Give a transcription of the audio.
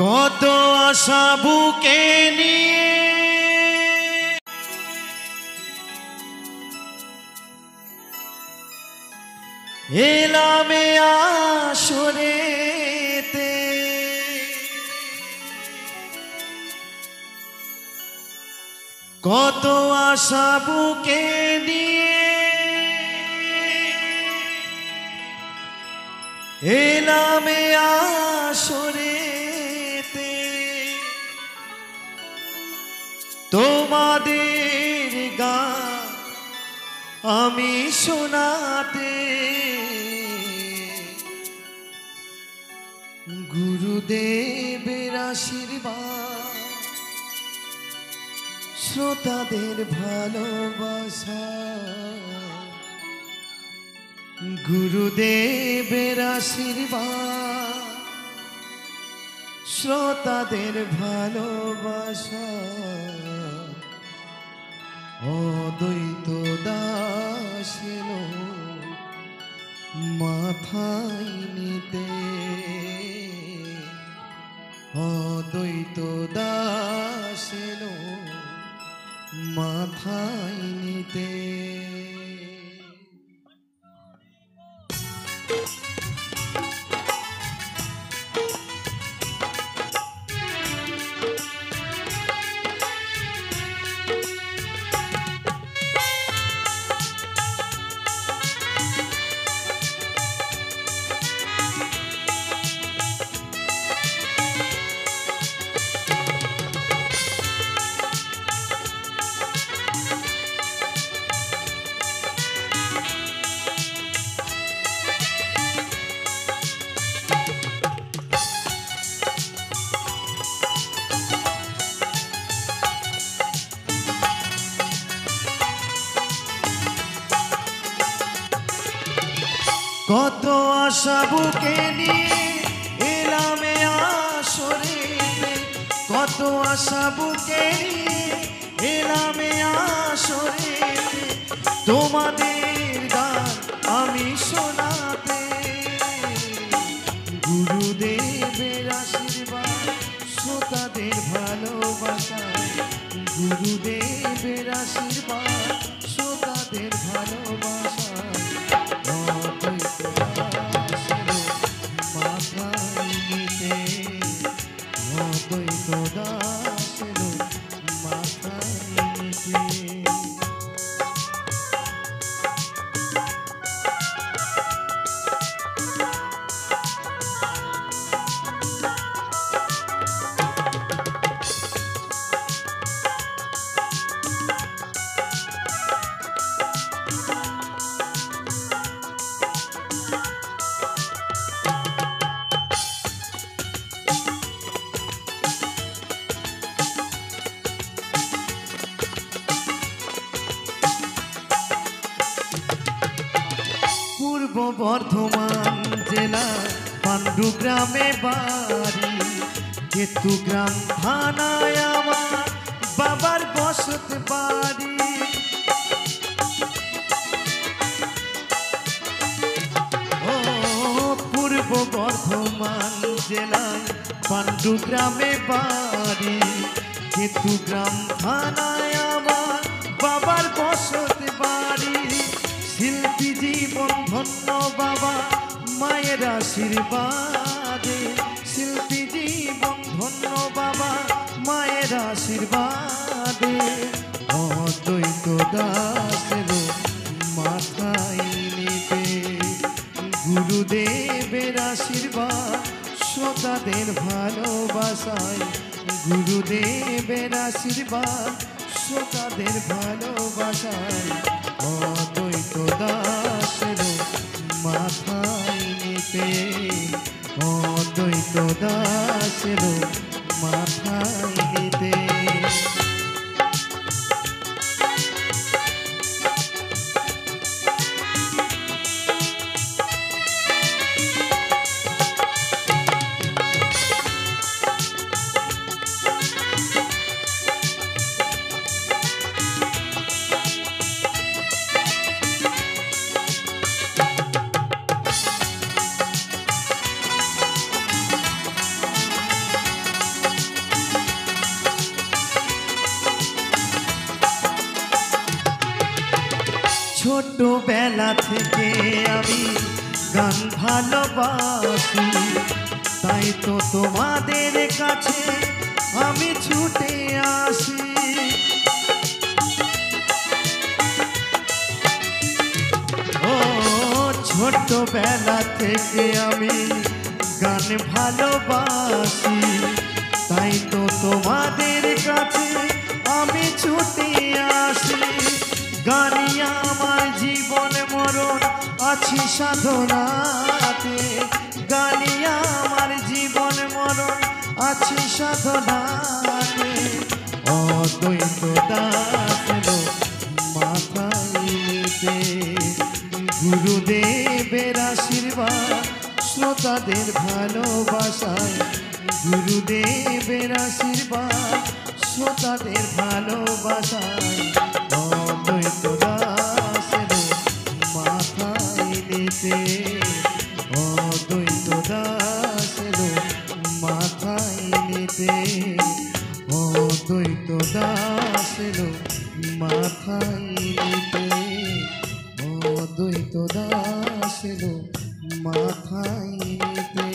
কত আশা বুকে নিয়ে এলাম আসরেতে, কত আশা বুকে নিয়ে এলাম আসরেতে, তোমাদের গান আমি শোনাতে, গুরুদেবের আশীর্বাদ শ্রোতাদের ভালোবাসা, গুরুদেবের আশীর্বাদ শ্রোতাদের ভালোবাসা, অদ্বৈত দাস এলো মাথায় নিতে, অদ্বৈত দাস এলো মাথায় নিতে। কত আশা বুকে নিয়ে এলাম আসরেতে, কত আশা বুকে নিয়ে এলাম আসরেতে, তোমাদের গান আমি শোনাতে, গুরুদেবের আশীর্বাদ শ্রোতাদের ভালোবাসায়, গুরুদেবের আশীর্বাদ শ্রোতাদের ভালোবাসায়, অদ্বৈত দাস এলো মাথায় নিতে। পূর্ব বর্ধমান জেলা পাণ্ডুগ্রামে বাড়ি, কেতুগ্রাম থানায় আমার বাবার বসত বাড়ি, ও পূর্ব বর্ধমান জেলায় পাণ্ডুগ্রামে বাড়ি, কেতুগ্রাম থানায় আমার বাবার বসত বাড়ি, শিল্পী জীবন ধন্য বাবা মায়ের আশীর্বাদে, শিল্পী জীবন ধন্য বাবা মায়ের আশীর্বাদে, অদ্বৈত দাস এলো মাথায় নিতে, গুরুদেবের আশীর্বাদ শ্রোতাদের ভালোবাসায়, গুরুদেবের আশীর্বাদ শ্রোতাদের ভালোবাসায়, অদ্বৈত দাস এলো মাথায় নিতে, অদ্বৈত দাস এলো মাথায় নিতে। ছোট্টবেলা থেকে আমি গান ভালোবাসি, তাই তো তোমাদের কাছে আমি ছুটে আসি। ও ছোট্টবেলা থেকে আমি গান ভালোবাসি, তাই তো তোমাদের কাছে আমি ছুটে আসি। গানই আমার জীবন মরণ আছি সাধনাতে, গানই আমার জীবন মরণ আছি সাধনাতে। অদ্বৈত দাস এলো মাথায় নিতে, গুরুদেবের আশীর্বাদ শ্রোতাদের ভালোবাসায়, গুরুদেবের আশীর্বাদ শ্রোতাদের ভালোবাসায়। অদ্বৈত দাস এলো মাথায় নিতে, অদ্বৈত দাস এলো মাথায় নিতে, অদ্বৈত দাস এলো মাথায় নিতে, অদ্বৈত দাস এলো মাথায় নিতে।